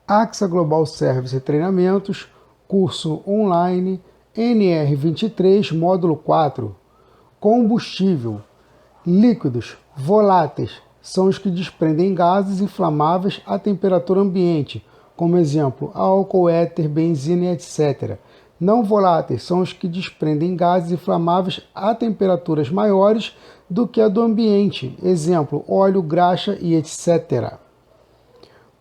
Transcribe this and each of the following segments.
AXA Global Service e Treinamentos, curso online, NR23, módulo 4. Combustível. Líquidos voláteis são os que desprendem gases inflamáveis à temperatura ambiente, como exemplo, álcool, éter, benzina, etc. Não voláteis são os que desprendem gases inflamáveis a temperaturas maiores do que a do ambiente, exemplo, óleo, graxa e etc.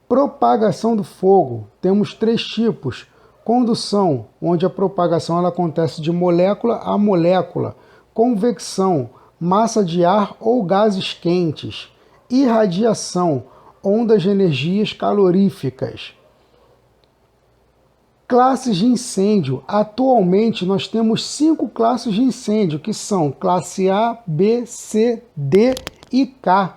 Propagação do fogo. Temos 3 tipos. Condução, onde a propagação ela acontece de molécula a molécula. Convecção, massa de ar ou gases quentes. Irradiação, ondas de energias caloríficas. Classes de incêndio. Atualmente nós temos 5 classes de incêndio, que são classe A, B, C, D e K.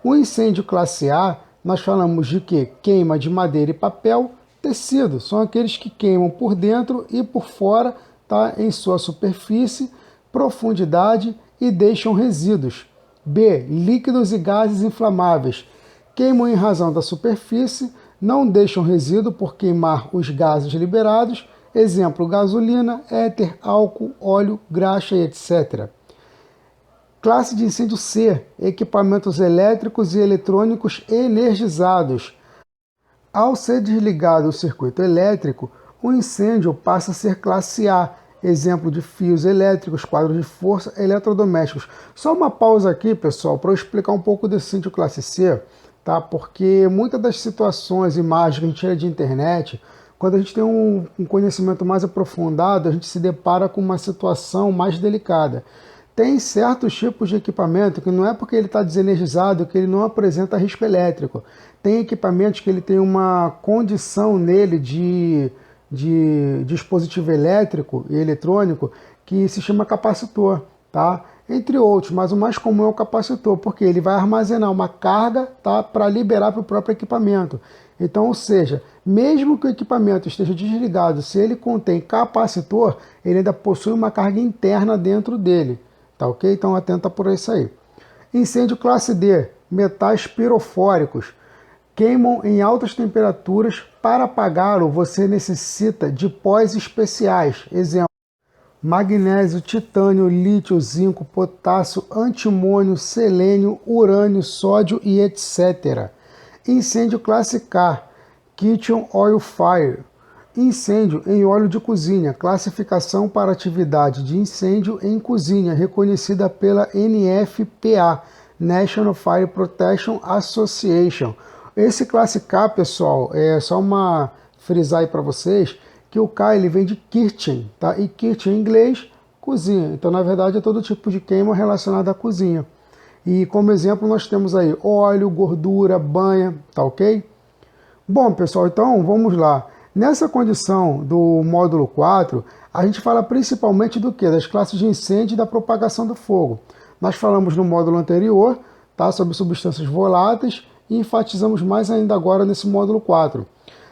O incêndio classe A, nós falamos de quê? Queima de madeira e papel, tecido. São aqueles que queimam por dentro e por fora, tá? Em sua superfície, profundidade e deixam resíduos. B. Líquidos e gases inflamáveis. Queimam em razão da superfície, não deixam resíduo por queimar os gases liberados, exemplo, gasolina, éter, álcool, óleo, graxa e etc. Classe de incêndio C, equipamentos elétricos e eletrônicos energizados. Ao ser desligado o circuito elétrico, o incêndio passa a ser classe A, exemplo de fios elétricos, quadros de força, eletrodomésticos. Só uma pausa aqui, pessoal, para eu explicar um pouco desse incêndio classe C, tá? Porque muitas das situações, imagens que a gente tira de internet, quando a gente tem um conhecimento mais aprofundado, a gente se depara com uma situação mais delicada. Tem certos tipos de equipamento que não é porque ele está desenergizado que ele não apresenta risco elétrico. Tem equipamentos que ele tem uma condição nele de dispositivo elétrico e eletrônico que se chama capacitor, tá? Entre outros, mas o mais comum é o capacitor, porque ele vai armazenar uma carga, tá, para liberar para o próprio equipamento. Então, ou seja, mesmo que o equipamento esteja desligado, se ele contém capacitor, ele ainda possui uma carga interna dentro dele. Tá ok? Então atenta por isso aí. Incêndio classe D, metais pirofóricos. Queimam em altas temperaturas. Para apagá-lo, você necessita de pós especiais. Exemplo, magnésio, titânio, lítio, zinco, potássio, antimônio, selênio, urânio, sódio e etc. Incêndio classe K, kitchen oil fire. Incêndio em óleo de cozinha, classificação para atividade de incêndio em cozinha, reconhecida pela NFPA, National Fire Protection Association. Esse classe K, pessoal, é só uma frisar aí para vocês, que o K ele vem de kitchen, tá? E kitchen em inglês, cozinha. Então, na verdade, é todo tipo de queima relacionada à cozinha. E como exemplo, nós temos aí óleo, gordura, banha, tá ok? Bom, pessoal, então vamos lá. Nessa condição do módulo 4, a gente fala principalmente do que? Das classes de incêndio e da propagação do fogo. Nós falamos no módulo anterior, tá, sobre substâncias voláteis e enfatizamos mais ainda agora nesse módulo 4.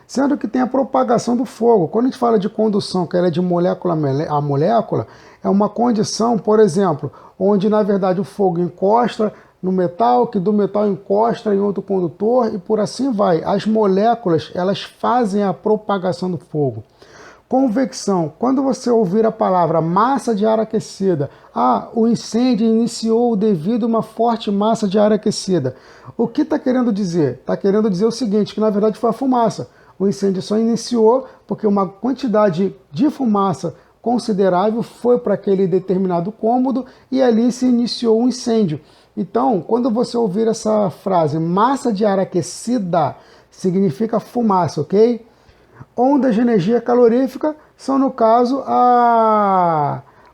Sendo que tem a propagação do fogo. Quando a gente fala de condução, que ela é de molécula a molécula, é uma condição, por exemplo, onde na verdade o fogo encosta no metal, que do metal encosta em outro condutor e por assim vai. As moléculas, elas fazem a propagação do fogo. Convecção. Quando você ouvir a palavra massa de ar aquecida, o incêndio iniciou devido a uma forte massa de ar aquecida. O que está querendo dizer? Está querendo dizer o seguinte, que na verdade foi a fumaça. O incêndio só iniciou porque uma quantidade de fumaça considerável foi para aquele determinado cômodo e ali se iniciou o incêndio. Então, quando você ouvir essa frase, massa de ar aquecida, significa fumaça, ok? Ondas de energia calorífica são, no caso,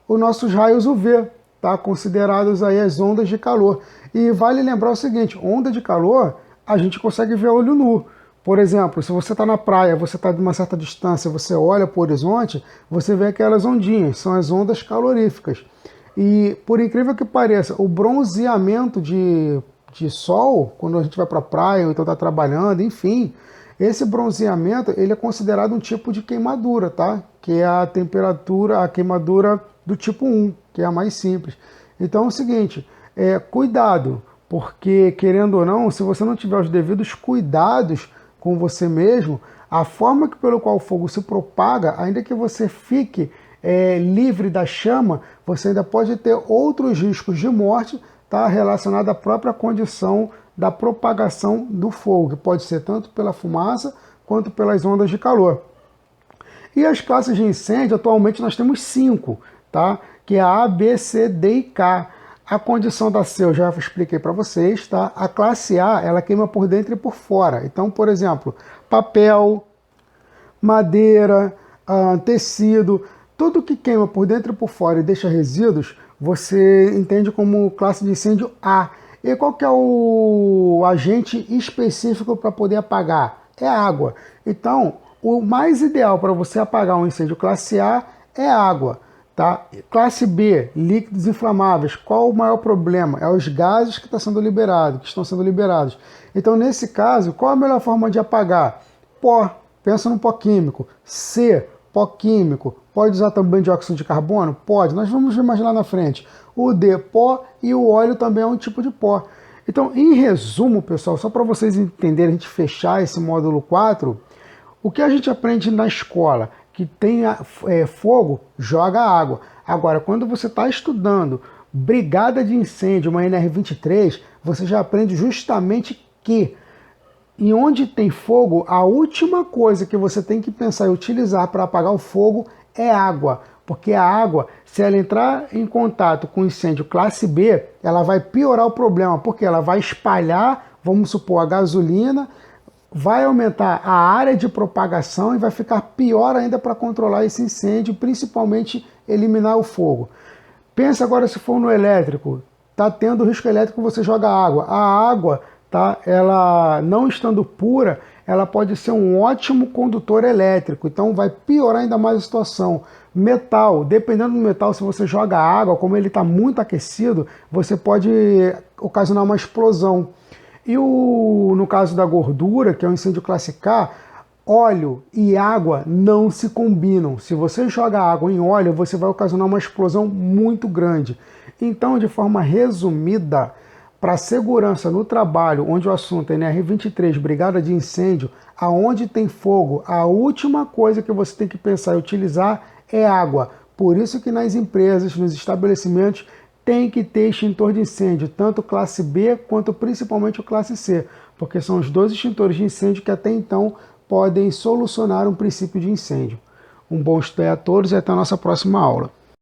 os nossos raios UV, tá? Considerados aí as ondas de calor. E vale lembrar o seguinte, onda de calor a gente consegue ver a olho nu. Por exemplo, se você está na praia, você está de uma certa distância, você olha para o horizonte, você vê aquelas ondinhas, são as ondas caloríficas. E, por incrível que pareça, o bronzeamento de sol, quando a gente vai para a praia ou então está trabalhando, enfim, esse bronzeamento ele é considerado um tipo de queimadura, tá? Que é a temperatura, a queimadura do tipo 1, que é a mais simples. Então é o seguinte, cuidado, porque querendo ou não, se você não tiver os devidos cuidados com você mesmo, A forma pelo qual o fogo se propaga, ainda que você fique livre da chama, você ainda pode ter outros riscos de morte, tá, relacionado à própria condição da propagação do fogo, que pode ser tanto pela fumaça quanto pelas ondas de calor. E as classes de incêndio, atualmente nós temos 5, tá? Que é a B, C, D e K. A condição da C eu já expliquei para vocês, tá? A classe A, ela queima por dentro e por fora. Então, por exemplo, papel, madeira, tecido, tudo que queima por dentro e por fora e deixa resíduos, você entende como classe de incêndio A. E qual que é o agente específico para poder apagar? É a água. Então, o mais ideal para você apagar um incêndio classe A é água. Tá? Classe B, líquidos inflamáveis. Qual o maior problema? É os gases que estão sendo liberados. Então, nesse caso, qual a melhor forma de apagar? Pó. Pensa no pó químico. C, pó químico. Pode usar também dióxido de carbono? Pode. Nós vamos ver mais lá na frente. O D, pó, e o óleo também é um tipo de pó. Então, em resumo, pessoal, só para vocês entenderem, a gente fechar esse módulo 4, o que a gente aprende na escola? Que tem fogo, joga água. Agora, quando você está estudando brigada de incêndio, uma NR23, você já aprende justamente que em onde tem fogo, a última coisa que você tem que pensar e utilizar para apagar o fogo é água. Porque a água, se ela entrar em contato com incêndio classe B, ela vai piorar o problema, porque ela vai espalhar, vamos supor, a gasolina, vai aumentar a área de propagação e vai ficar pior ainda para controlar esse incêndio, principalmente eliminar o fogo. Pensa agora se for no elétrico, está tendo risco elétrico, você joga água. A água, tá, ela não estando pura, ela pode ser um ótimo condutor elétrico, então vai piorar ainda mais a situação. Metal, dependendo do metal, se você joga água, como ele está muito aquecido, você pode ocasionar uma explosão. E no caso da gordura, que é o incêndio classe K, óleo e água não se combinam. Se você joga água em óleo, você vai ocasionar uma explosão muito grande. Então, de forma resumida, para a segurança no trabalho, onde o assunto é NR23, brigada de incêndio, aonde tem fogo, a última coisa que você tem que pensar e utilizar é água. Por isso que nas empresas, nos estabelecimentos, tem que ter extintor de incêndio, tanto classe B quanto principalmente o classe C, porque são os dois extintores de incêndio que até então podem solucionar um princípio de incêndio. Um bom estudo a todos e até a nossa próxima aula.